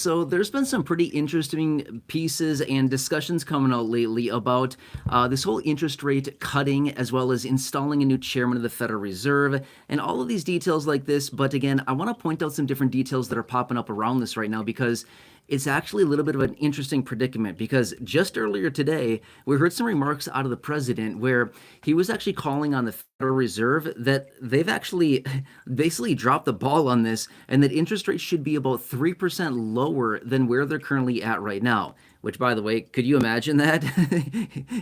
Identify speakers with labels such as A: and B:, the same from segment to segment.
A: So there's been some pretty interesting pieces and discussions coming out lately about this whole interest rate cutting, as well as installing a new chairman of the Federal Reserve, and all of these details like this. But again, I want to point out some different details that are popping up around this right now because it's actually a little bit of an interesting predicament. Because just earlier today, we heard some remarks out of the president where he was actually calling on the Federal Reserve that they've actually basically dropped the ball on this, and that interest rates should be about 3% lower than where they're currently at right now. Which, by the way, could you imagine that?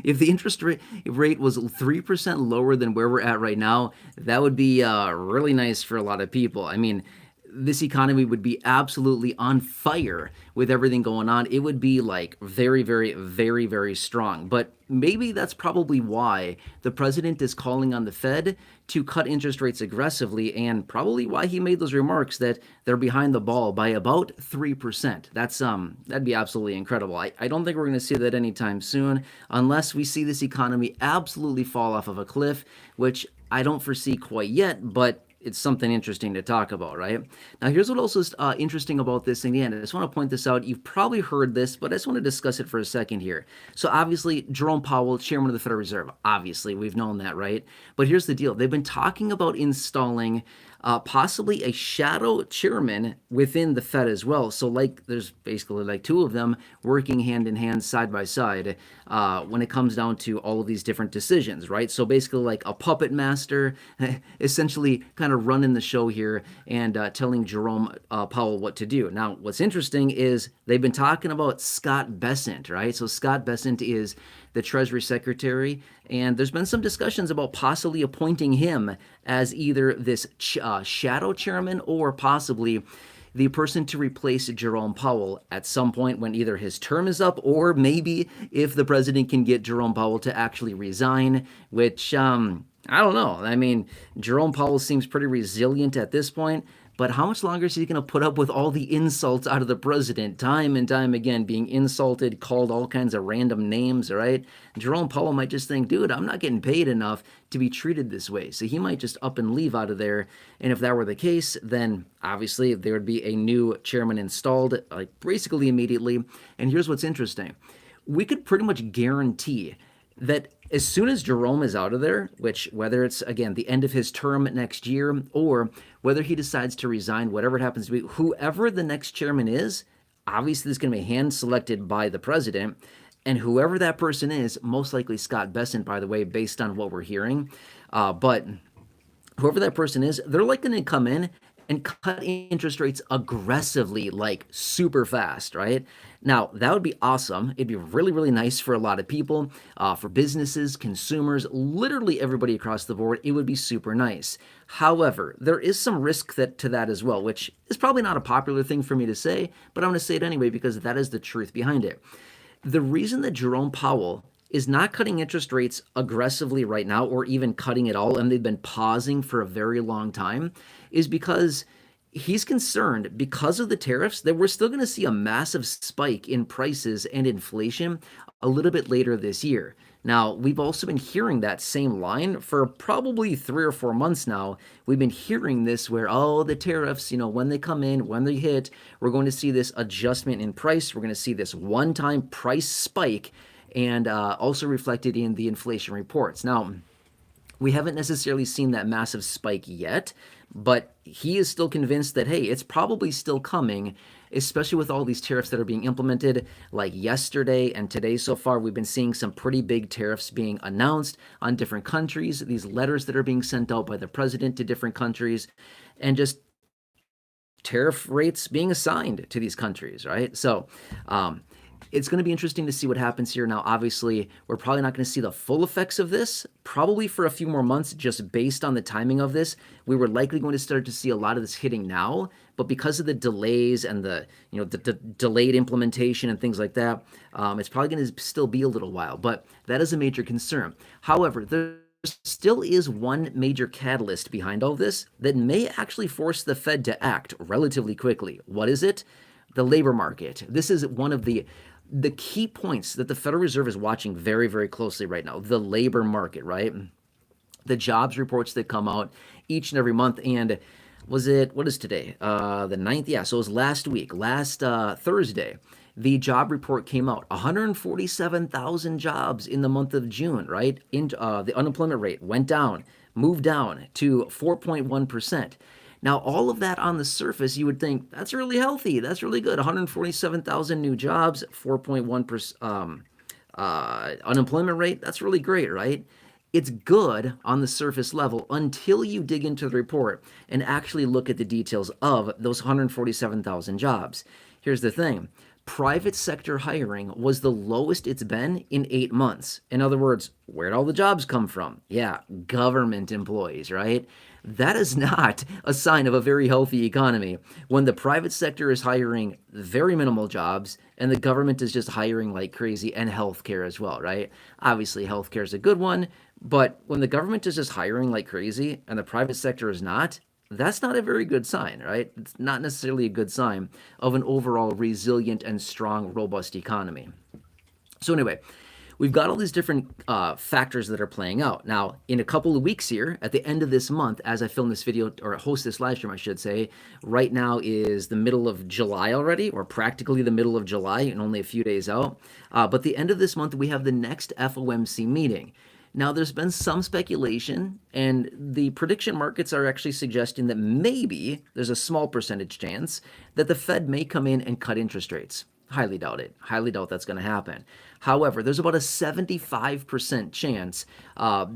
A: If the interest rate was 3% lower than where we're at right now, that would be really nice for a lot of people. I mean, this economy would be absolutely on fire with everything going on. It would be like very, very, very, very strong. But maybe that's probably why the president is calling on the Fed to cut interest rates aggressively, and probably why he made those remarks that they're behind the ball by about 3%. That'd be absolutely incredible. I don't think we're going to see that anytime soon unless we see this economy absolutely fall off of a cliff, which I don't foresee quite yet, but it's something interesting to talk about, right? Now, here's what also is interesting about this in the end. I just want to point this out. You've probably heard this, but I just want to discuss it for a second here. So obviously, Jerome Powell, chairman of the Federal Reserve, obviously, we've known that, right? But here's the deal. They've been talking about installing possibly a shadow chairman within the Fed as well. So like there's basically like two of them working hand in hand, side by side, when it comes down to all of these different decisions, right? So basically like a puppet master, essentially kind of running the show here and telling Jerome Powell what to do. Now, what's interesting is they've been talking about Scott Bessent, right? So Scott Bessent is the Treasury Secretary, and there's been some discussions about possibly appointing him as either this shadow chairman or possibly the person to replace Jerome Powell at some point when either his term is up, or maybe if the president can get Jerome Powell to actually resign, which I don't know. I mean, Jerome Powell seems pretty resilient at this point, but how much longer is he going to put up with all the insults out of the president, time and time again, being insulted, called all kinds of random names, right? Jerome Powell might just think, dude, I'm not getting paid enough to be treated this way. So he might just up and leave out of there. And if that were the case, then obviously there would be a new chairman installed, like basically immediately. And here's what's interesting. We could pretty much guarantee that as soon as Jerome is out of there, which whether it's, again, the end of his term next year or whether he decides to resign, whatever it happens to be, whoever the next chairman is, obviously it's going to be hand-selected by the president, and whoever that person is, most likely Scott Bessent, by the way, based on what we're hearing, but whoever that person is, they're like going to come in and cut interest rates aggressively, like super fast, right? Now, that would be awesome. It'd be really, really nice for a lot of people, for businesses, consumers, literally everybody across the board. It would be super nice. However, there is some risk to that as well, which is probably not a popular thing for me to say, but I'm going to say it anyway because that is the truth behind it. The reason that Jerome Powell is not cutting interest rates aggressively right now, or even cutting at all, and they've been pausing for a very long time, is because he's concerned, because of the tariffs, that we're still going to see a massive spike in prices and inflation a little bit later this year. Now, we've also been hearing that same line for probably 3 or 4 months now. We've been hearing this where, oh, the tariffs, when they come in, when they hit, we're going to see this adjustment in price. We're going to see this one-time price spike, and also reflected in the inflation reports. Now, we haven't necessarily seen that massive spike yet, but he is still convinced that, hey, it's probably still coming, especially with all these tariffs that are being implemented. Like yesterday and today so far, we've been seeing some pretty big tariffs being announced on different countries, these letters that are being sent out by the president to different countries, and just tariff rates being assigned to these countries, right? So, it's going to be interesting to see what happens here. Now, obviously, we're probably not going to see the full effects of this, probably for a few more months, just based on the timing of this. We were likely going to start to see a lot of this hitting now, but because of the delays and the delayed implementation and things like that, it's probably going to still be a little while, but that is a major concern. However, there still is one major catalyst behind all this that may actually force the Fed to act relatively quickly. What is it? The labor market. This is one of the key points that the Federal Reserve is watching very, very closely right now, the labor market, right? The jobs reports that come out each and every month. And what is today? The 9th? Yeah, so it was last week, last Thursday. The job report came out. 147,000 jobs in the month of June, right? The unemployment rate went down, moved down to 4.1%. Now, all of that on the surface, you would think that's really healthy. That's really good. 147,000 new jobs, 4.1% unemployment rate. That's really great, right? It's good on the surface level until you dig into the report and actually look at the details of those 147,000 jobs. Here's the thing. Private sector hiring was the lowest it's been in 8 months. In other words, where'd all the jobs come from? Yeah, government employees, right? That is not a sign of a very healthy economy when the private sector is hiring very minimal jobs and the government is just hiring like crazy, and healthcare as well, right? Obviously, healthcare is a good one, but when the government is just hiring like crazy and the private sector is not, that's not a very good sign, right? It's not necessarily a good sign of an overall resilient and strong, robust economy. So anyway, we've got all these different factors that are playing out. Now, in a couple of weeks here, at the end of this month, as I film this video, or host this live stream, I should say, right now is the middle of July already, or practically the middle of July, and only a few days out. But the end of this month, we have the next FOMC meeting. Now, there's been some speculation, and the prediction markets are actually suggesting that maybe there's a small percentage chance that the Fed may come in and cut interest rates. Highly doubt it. Highly doubt that's going to happen. However, there's about a 75% chance,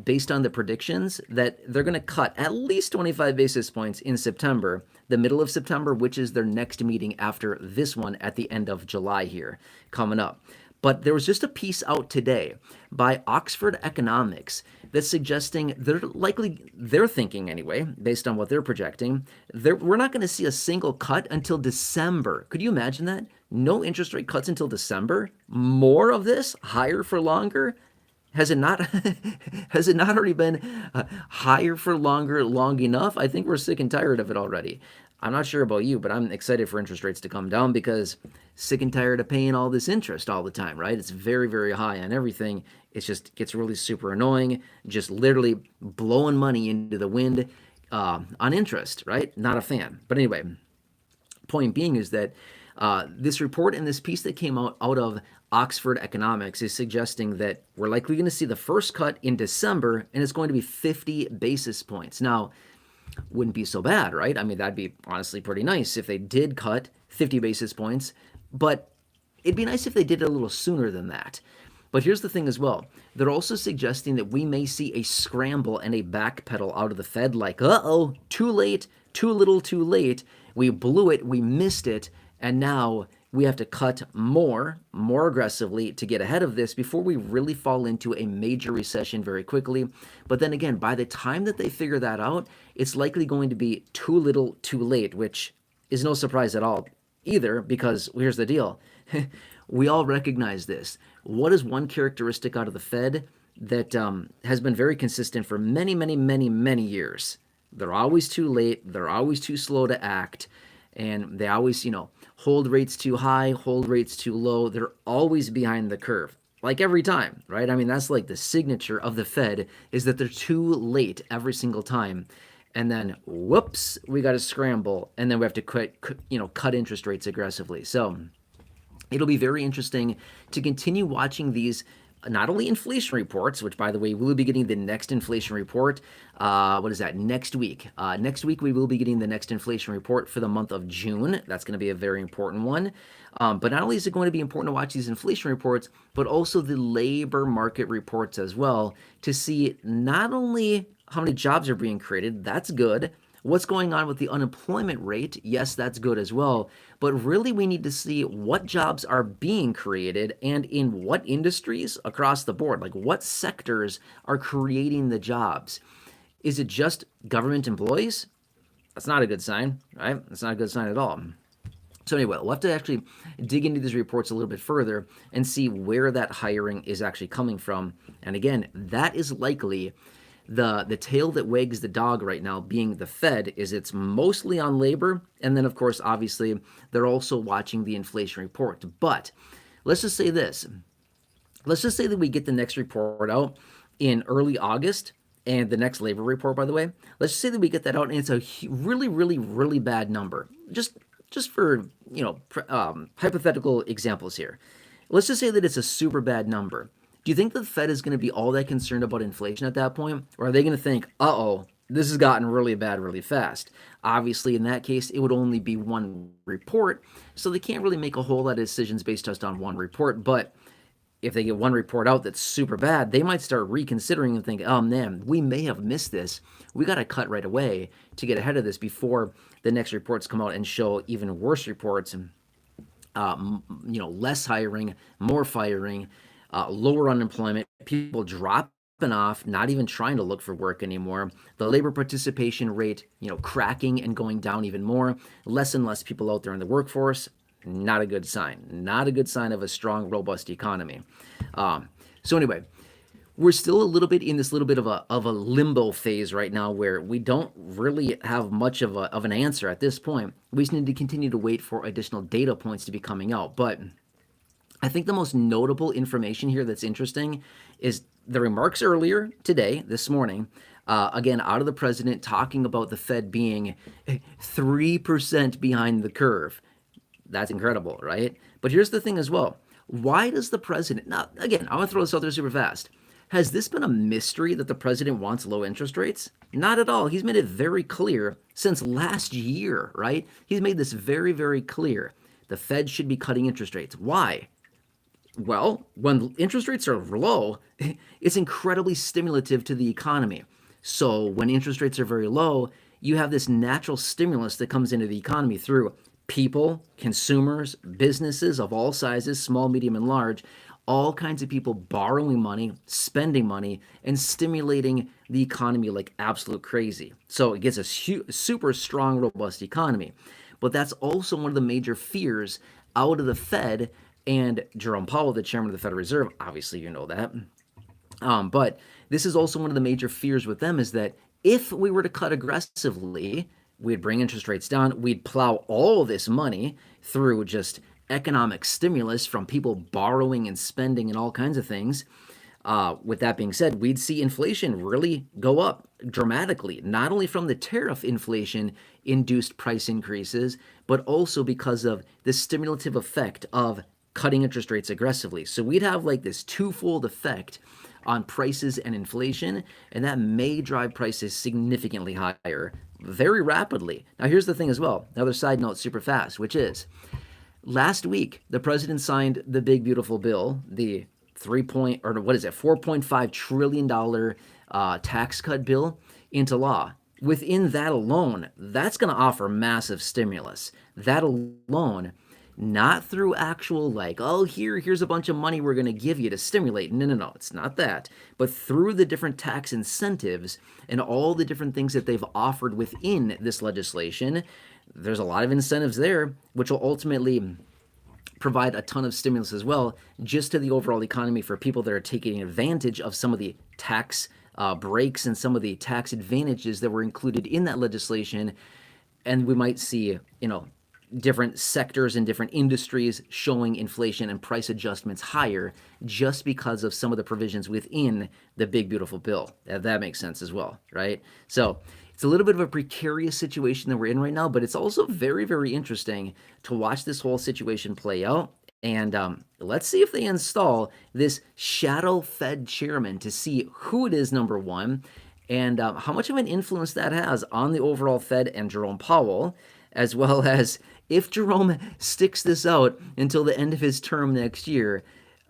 A: based on the predictions, that they're going to cut at least 25 basis points in September, the middle of September, which is their next meeting after this one at the end of July here coming up. But there was just a piece out today by Oxford Economics that's suggesting they're thinking anyway, based on what they're projecting, we're not going to see a single cut until December. Could you imagine that? No interest rate cuts until December? More of this? Higher for longer? Has it not has it not already been higher for longer long enough? I think we're sick and tired of it already. I'm not sure about you, but I'm excited for interest rates to come down because sick and tired of paying all this interest all the time, right? It's very, very high on everything. It just gets really super annoying, just literally blowing money into the wind on interest, right? Not a fan. But anyway, point being is that this report and this piece that came out of Oxford Economics is suggesting that we're likely going to see the first cut in December, and it's going to be 50 basis points. Now, wouldn't be so bad, right? I mean, that'd be honestly pretty nice if they did cut 50 basis points, but it'd be nice if they did it a little sooner than that. But here's the thing as well. They're also suggesting that we may see a scramble and a backpedal out of the Fed, like, uh-oh, too late, too little, too late. We blew it, we missed it, and now we have to cut more aggressively to get ahead of this before we really fall into a major recession very quickly. But then again, by the time that they figure that out, it's likely going to be too little, too late, which is no surprise at all either, because here's the deal. We all recognize this. What is one characteristic out of the Fed that has been very consistent for many, many, many, many years? They're always too late. They're always too slow to act. And they always, hold rates too high, hold rates too low. They're always behind the curve, like every time, right? I mean, that's like the signature of the Fed, is that they're too late every single time. And then, whoops, we got to scramble. And then we have to cut interest rates aggressively. So it'll be very interesting to continue watching these, not only inflation reports, which, by the way, we will be getting the next inflation report. Next week. Next week, we will be getting the next inflation report for the month of June. That's going to be a very important one. But not only is it going to be important to watch these inflation reports, but also the labor market reports as well, to see not only how many jobs are being created, that's good. What's going on with the unemployment rate? Yes, that's good as well. But really, we need to see what jobs are being created and in what industries across the board. Like, what sectors are creating the jobs? Is it just government employees? That's not a good sign, right? That's not a good sign at all. So anyway, we'll have to actually dig into these reports a little bit further and see where that hiring is actually coming from. And again, that is likely the tail that wags the dog right now, being the Fed, is it's mostly on labor. And then, of course, obviously, they're also watching the inflation report. But let's just say this. Let's just say that we get the next report out in early August, and the next labor report, by the way, let's just say that we get that out and it's a really, really, really bad number. Just for, hypothetical examples here. Let's just say that it's a super bad number. Do you think the Fed is going to be all that concerned about inflation at that point? Or are they going to think, uh-oh, this has gotten really bad really fast? Obviously, in that case, it would only be one report, so they can't really make a whole lot of decisions based just on one report. But if they get one report out that's super bad, they might start reconsidering and think, oh man, we may have missed this. We got to cut right away to get ahead of this before the next reports come out and show even worse reports and less hiring, more firing, lower unemployment, people dropping off, not even trying to look for work anymore, the labor participation rate, cracking and going down even more, less and less people out there in the workforce. Not a good sign. Not a good sign of a strong, robust economy. So anyway, we're still a little bit in this little bit of a limbo phase right now where we don't really have much of an answer at this point. We just need to continue to wait for additional data points to be coming out. But I think the most notable information here that's interesting is the remarks earlier today, this morning, again, out of the president talking about the Fed being 3% behind the curve. That's incredible, right? But here's the thing as well. Why does the president, now, again, I want to throw this out there super fast. Has this been a mystery that the president wants low interest rates? Not at all. He's made it very clear since last year, right? He's made this very, very clear. The Fed should be cutting interest rates. Why? Well, when interest rates are low, it's incredibly stimulative to the economy. So when interest rates are very low, you have this natural stimulus that comes into the economy through people, consumers, businesses of all sizes, small, medium, and large, all kinds of people borrowing money, spending money, and stimulating the economy like absolute crazy. So it gets a super strong, robust economy. But that's also one of the major fears out of the Fed and Jerome Powell, the chairman of the Federal Reserve. Obviously, you know that. But this is also one of the major fears with them is that if we were to cut aggressively, we'd bring interest rates down. We'd plow all this money through just economic stimulus from people borrowing and spending and all kinds of things. With that being said, we'd see inflation really go up dramatically, not only from the tariff inflation induced price increases, but also because of the stimulative effect of cutting interest rates aggressively. So we'd have like this twofold effect on prices and inflation, and that may drive prices significantly higher very rapidly. Now, here's the thing as well. Another side note super fast, which is last week, the president signed the big, beautiful bill, the $4.5 trillion tax cut bill into law. Within that alone, that's going to offer massive stimulus. That alone, not through actual here's a bunch of money we're going to give you to stimulate. No, it's not that. But through the different tax incentives and all the different things that they've offered within this legislation, there's a lot of incentives there, which will ultimately provide a ton of stimulus as well, just to the overall economy for people that are taking advantage of some of the tax breaks and some of the tax advantages that were included in that legislation. And we might see, different sectors and different industries showing inflation and price adjustments higher just because of some of the provisions within the big, beautiful bill. That makes sense as well, right? So it's a little bit of a precarious situation that we're in right now, but it's also very, very interesting to watch this whole situation play out. And let's see if they install this shadow Fed chairman to see who it is, number one, and how much of an influence that has on the overall Fed and Jerome Powell, as well as if Jerome sticks this out until the end of his term next year.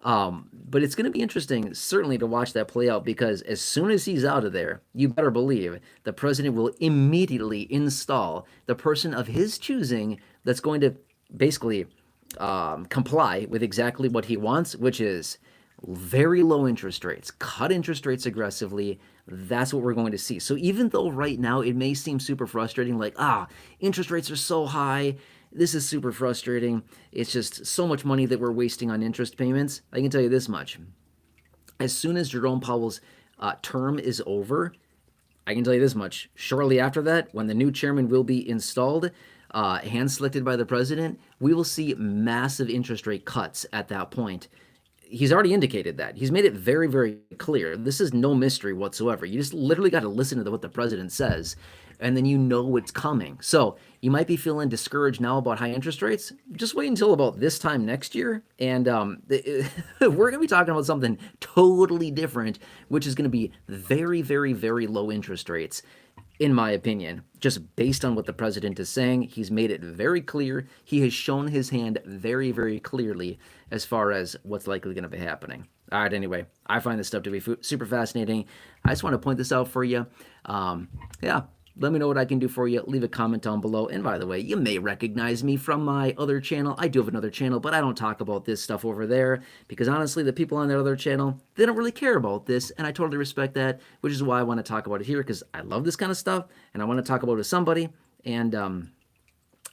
A: But it's going to be interesting, certainly, to watch that play out, because as soon as he's out of there, you better believe the president will immediately install the person of his choosing that's going to basically comply with exactly what he wants, which is very low interest rates, cut interest rates aggressively. That's what we're going to see. So even though right now it may seem super frustrating, interest rates are so high, this is super frustrating, it's just so much money that we're wasting on interest payments, I can tell you this much. As soon as Jerome Powell's term is over, I can tell you this much. Shortly after that, when the new chairman will be installed, hand-selected by the president, we will see massive interest rate cuts at that point. he's already indicated that. He's made it very, very clear. This is no mystery whatsoever. You just literally got to listen to what the president says, and then you know what's coming. So you might be feeling discouraged now about high interest rates. Just wait until about this time next year, and we're going to be talking about something totally different, which is going to be very, very, very low interest rates. In my opinion, just based on what the president is saying, he's made it very clear. He has shown his hand very, very clearly as far as what's likely going to be happening. All right, anyway, I find this stuff to be super fascinating. I just want to point this out for you. Yeah, let me know what I can do for you. Leave a comment down below. And by the way, you may recognize me from my other channel. I do have another channel, but I don't talk about this stuff over there because honestly, the people on that other channel, they don't really care about this, and I totally respect that, which is why I want to talk about it here because I love this kind of stuff, and I want to talk about it with somebody, and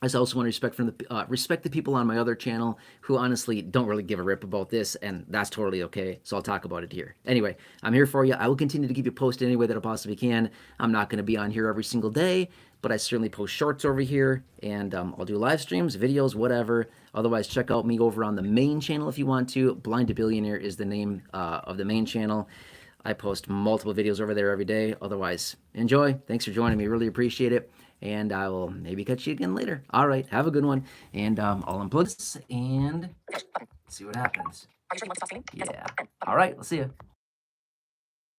A: I also want to respect the people on my other channel who honestly don't really give a rip about this, and that's totally okay. So I'll talk about it here. Anyway, I'm here for you. I will continue to keep you posted any way that I possibly can. I'm not going to be on here every single day, but I certainly post shorts over here, and I'll do live streams, videos, whatever. Otherwise, check out me over on the main channel if you want to. Blind to Billionaire is the name of the main channel. I post multiple videos over there every day. Otherwise, enjoy. Thanks for joining me. Really appreciate it. And I will maybe catch you again later. All right, have a good one. And I'll unplug this and see what happens. Yeah. All right, we'll see you.